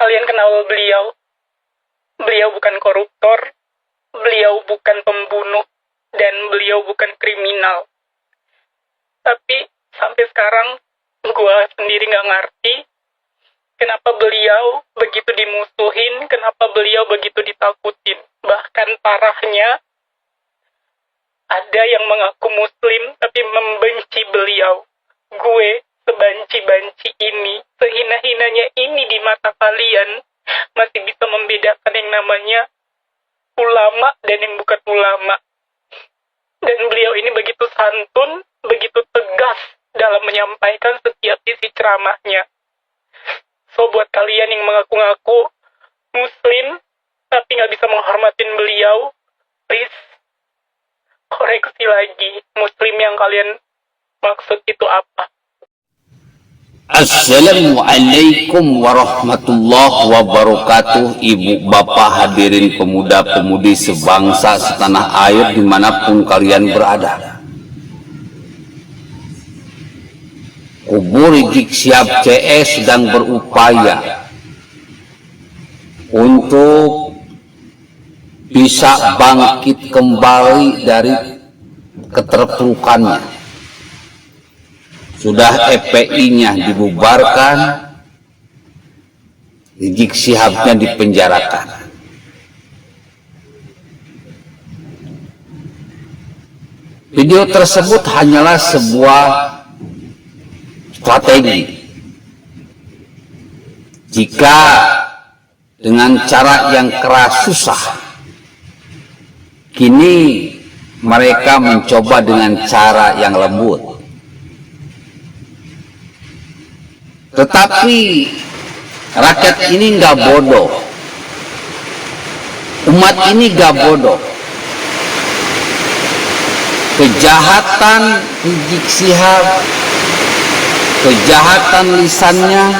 kalian kenal beliau. Beliau bukan koruptor, beliau bukan pembunuh, dan beliau bukan kriminal. Tapi sampai sekarang gue sendiri gak ngerti kenapa beliau begitu dimusuhin, kenapa beliau begitu ditakutin. Bahkan parahnya, ada yang mengaku muslim tapi membenci beliau. Gue sebanci-banci ini, sehina-hinanya ini di mata kalian, masih bisa membedakan yang namanya ulama dan yang bukan ulama. Dan beliau ini begitu santun, begitu tegas dalam menyampaikan setiap isi ceramahnya. So, buat kalian yang mengaku-ngaku muslim tapi nggak bisa menghormatin beliau, please koreksi lagi muslim yang kalian maksud itu apa. Assalamualaikum warahmatullahi wabarakatuh. Ibu bapak hadirin pemuda pemudi sebangsa setanah air dimanapun kalian berada. Kubu Rizik Syihab CS sedang berupaya untuk bisa bangkit kembali dari keterpurukannya. Sudah EPI-nya dibubarkan, Rizik Syihabnya dipenjarakan. Video tersebut hanyalah sebuah strategi. Jika dengan cara yang keras susah, kini mereka mencoba dengan cara yang lembut. Tetapi rakyat ini nggak bodoh, umat ini nggak bodoh. Kejahatan Rizik Syihab, kejahatan lisannya,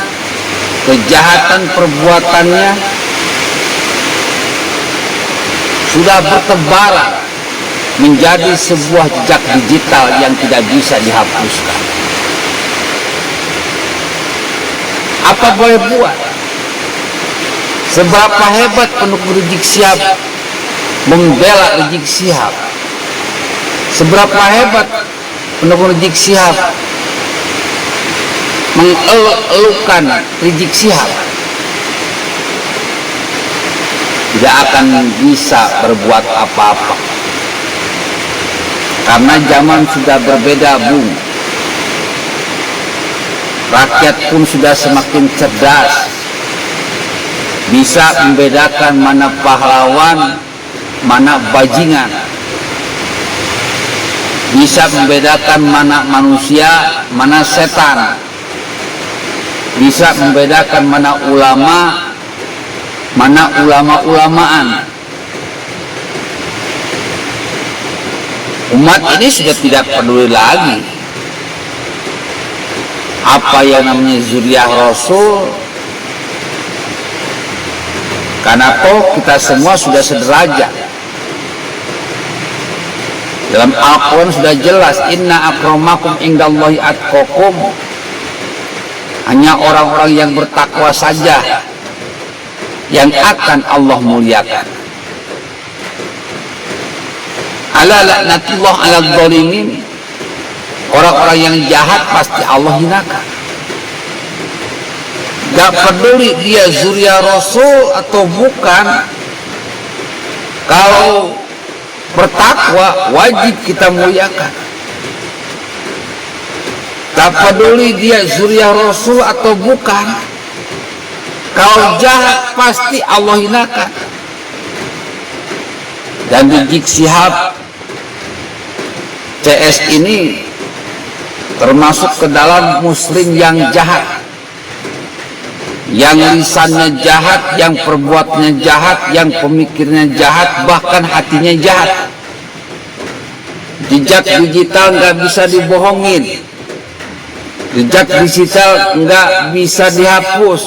kejahatan perbuatannya sudah bertebaran menjadi sebuah jejak digital yang tidak bisa dihapuskan. Apa boleh buat? Seberapa hebat pendukung Rizik Syihab membela Rizik Syihab? Seberapa hebat pendukung Rizik Syihab mengelukan Rizik Syihab? Tidak akan bisa berbuat apa-apa. Karena zaman sudah berbeda, Bung. Rakyat pun sudah semakin cerdas, bisa membedakan mana pahlawan, mana bajingan, bisa membedakan mana manusia, mana setan, bisa membedakan mana ulama, mana ulama-ulamaan. Umat ini sudah tidak peduli lagi apa yang namanya zuriyah Rasul, karena toh kita semua sudah sederajat. Dalam Al-Quran sudah jelas, inna akramakum indallahi atqakum, hanya orang-orang yang bertakwa saja yang akan Allah muliakan. Ala laknatullah ala dzalimin, orang-orang yang jahat pasti Allah hinakan. Gak peduli dia zuriyah Rasul atau bukan, kalau bertakwa wajib kita muliakan. Gak peduli dia zuriyah Rasul atau bukan, kalau jahat pasti Allah hinakan. Dan Rizik Syihab CS ini termasuk ke dalam muslim yang jahat, yang lisannya jahat, yang perbuatannya jahat, yang pemikirnya jahat, bahkan hatinya jahat. Jejak digital nggak bisa dibohongin, jejak digital nggak bisa dihapus.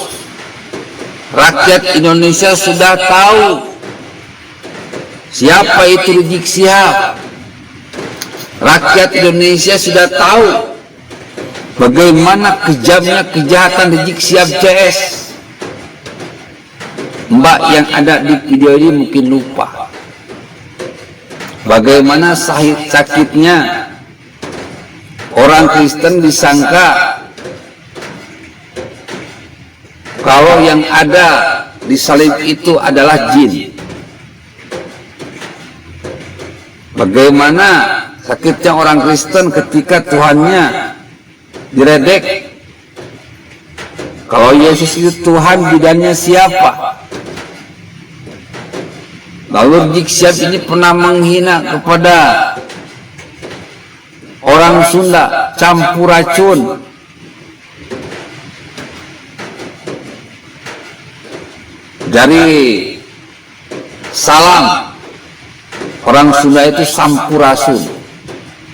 Rakyat Indonesia sudah tahu siapa itu Rizik Syihab. Rakyat Indonesia sudah tahu bagaimana kejamnya kejahatan Rizik Syihab CS. Mbak yang ada di video ini mungkin lupa bagaimana sakitnya orang Kristen disangka kalau yang ada di salib itu adalah jin. Bagaimana sakitnya orang Kristen ketika Tuhannya diredek. Kalau Yesus itu Tuhan, bidannya siapa? Lalu Rizik Syihab ini pernah menghina kepada orang Sunda, campur racun. Dari salam, orang Sunda itu sampurasun,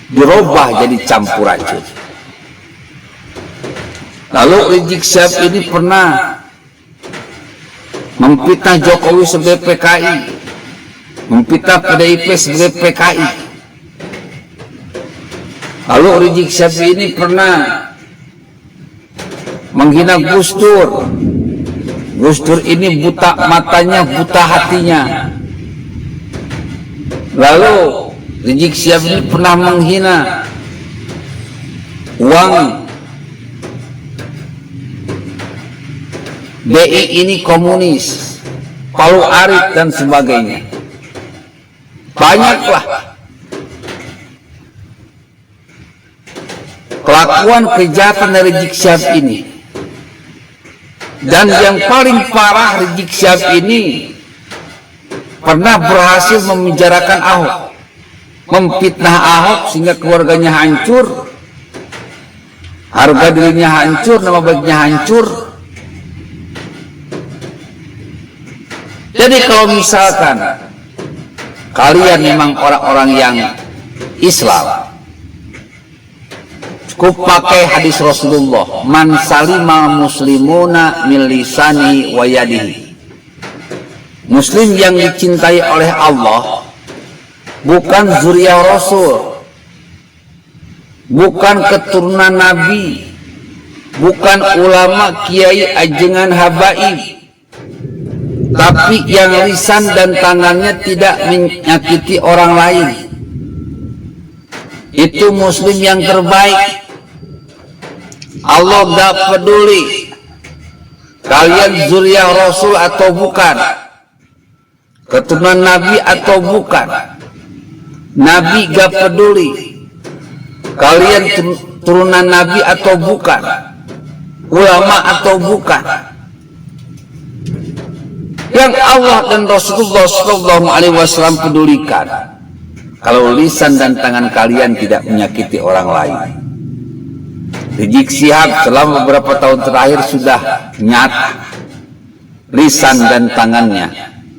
dirubah jadi campur racun. Lalu Rizik Syihab ini pernah memfitnah Jokowi sebagai PKI, memfitnah PDIP sebagai PKI. Lalu Rizik Syihab ini pernah menghina Gus Dur. Gus Dur ini buta matanya, buta hatinya. Lalu Rizik Syihab ini pernah menghina uang BI ini komunis, Palu Arit dan sebagainya. Banyaklah kelakuan kejahatan dari Rizik Syihab ini. Dan yang paling parah, Rizik Syihab ini pernah berhasil memenjarakan Ahok, memfitnah Ahok sehingga keluarganya hancur, harga dirinya hancur, nama baiknya hancur. Jadi kalau misalkan kalian memang orang-orang yang Islam, cukup pakai hadis Rasulullah, man salimal muslimuna min lisanihi wa yadihi. Muslim yang dicintai oleh Allah bukan zuriyah Rasul, bukan keturunan Nabi, bukan ulama, kiai, ajengan, habaib, tapi yang lisan dan tangannya tidak menyakiti orang lain. Itu Muslim yang terbaik. Allah gak peduli kalian zuriyah Rasul atau bukan, keturunan Nabi atau bukan. Nabi gak peduli kalian turunan Nabi atau bukan, ulama atau bukan. Yang Allah dan Rasulullah SAW pedulikan, kalau lisan dan tangan kalian tidak menyakiti orang lain. Rizik Syihab selama beberapa tahun terakhir sudah nyata lisan dan tangannya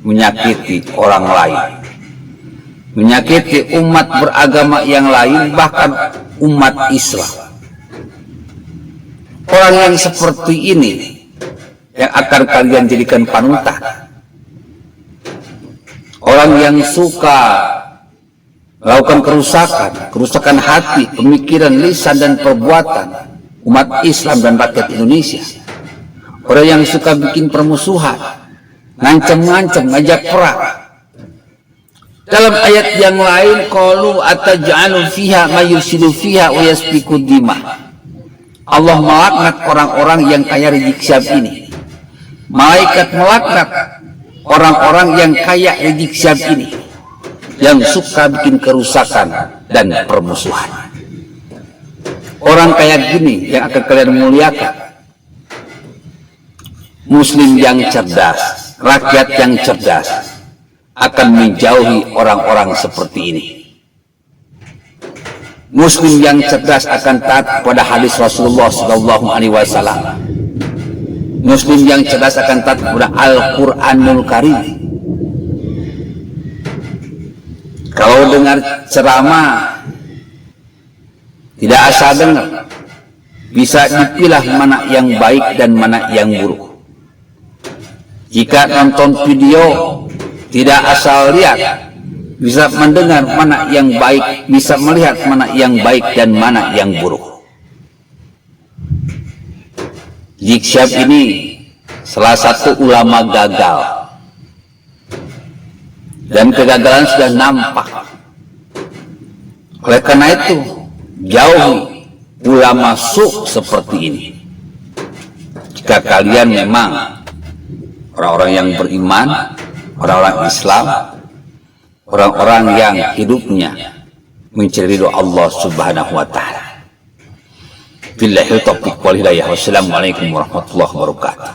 menyakiti orang lain, menyakiti umat beragama yang lain, bahkan umat Islam. Orang yang seperti ini yang akan kalian jadikan panutan. Orang yang suka melakukan kerusakan hati, pemikiran, lisan, dan perbuatan umat Islam dan rakyat Indonesia. Orang yang suka bikin permusuhan, ngancam-ngancam, ngajak perang. Dalam ayat yang lain, qalu ataj'alu fiha may yufsidu fiha wa yasfiku dima. Allah melaknat orang-orang yang kayak Rizik Syihab ini. Malaikat melaknat orang-orang yang kayak Rizik Syihab ini, yang suka bikin kerusakan dan permusuhan. Orang kayak gini yang akan kalian muliakan. Muslim yang cerdas, rakyat yang cerdas akan menjauhi orang-orang seperti ini. Muslim yang cerdas akan taat pada hadis Rasulullah SAW. Muslim yang cerdas akan taat kepada Al-Quranul Karim. Kalau dengar ceramah tidak asal dengar, bisa dipilah mana yang baik dan mana yang buruk. Jika nonton video tidak asal lihat, bisa mendengar mana yang baik, bisa melihat mana yang baik dan mana yang buruk. Rizik Syihab ini salah satu ulama gagal. dan kegagalan sudah nampak. Oleh karena itu, jauhi pula masuk seperti ini. Jika kalian memang orang-orang yang beriman, orang-orang Islam, orang-orang yang hidupnya mencari ridho Allah Subhanahu wa taala. Billahi taufiq wal hidayah. Wassalamualaikum warahmatullahi wabarakatuh.